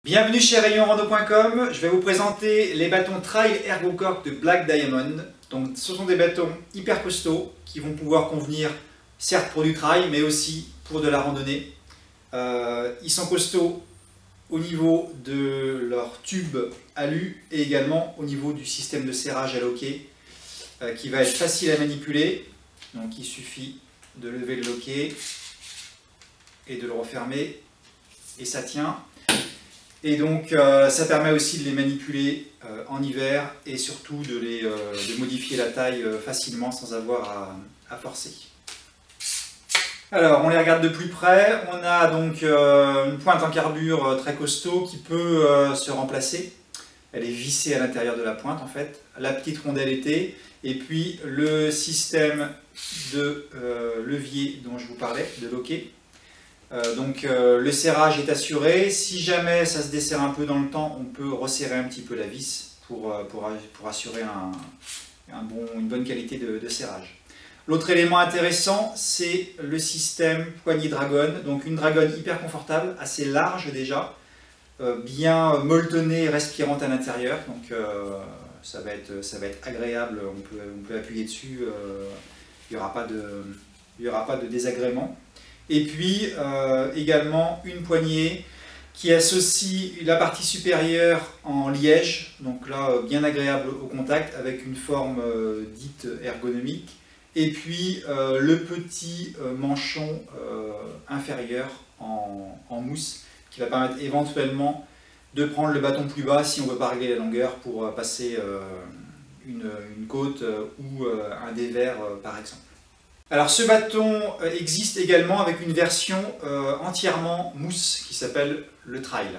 Bienvenue chez rayonrando.com, je vais vous présenter les bâtons Trail ErgoCork de Black Diamond. Donc, ce sont des bâtons hyper costauds qui vont pouvoir convenir certes pour du trail mais aussi pour de la randonnée. Ils sont costauds au niveau de leur tube alu et également au niveau du système de serrage à loquet qui va être facile à manipuler. Donc il suffit de lever le loquet et de le refermer et ça tient. Et donc ça permet aussi de les manipuler en hiver et surtout de modifier la taille facilement sans avoir à forcer. Alors on les regarde de plus près, on a donc une pointe en carbure très costaud qui peut se remplacer. Elle est vissée à l'intérieur de la pointe en fait, la petite rondelle été, et puis le système de levier dont je vous parlais, de loquet. Donc le serrage est assuré, si jamais ça se desserre un peu dans le temps, on peut resserrer un petit peu la vis pour assurer une bonne qualité de serrage. L'autre élément intéressant, c'est le système poignée dragon, donc une dragonne hyper confortable, assez large déjà, bien molletonnée et respirante à l'intérieur, donc ça va être agréable, on peut appuyer dessus, il n'y aura pas de désagrément. Et puis également une poignée qui associe la partie supérieure en liège, donc là bien agréable au contact avec une forme dite ergonomique, et puis le petit manchon inférieur en mousse qui va permettre éventuellement de prendre le bâton plus bas si on ne veut pas régler la longueur pour passer une côte ou un dévers par exemple. Alors ce bâton existe également avec une version entièrement mousse qui s'appelle le Trail.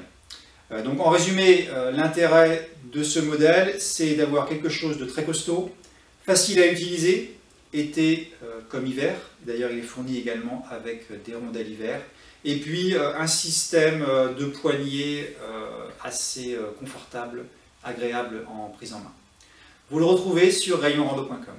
Donc en résumé, l'intérêt de ce modèle, c'est d'avoir quelque chose de très costaud, facile à utiliser, été comme hiver. D'ailleurs il est fourni également avec des rondelles hiver. Et puis un système de poignée assez confortable, agréable en prise en main. Vous le retrouvez sur rayonrando.com.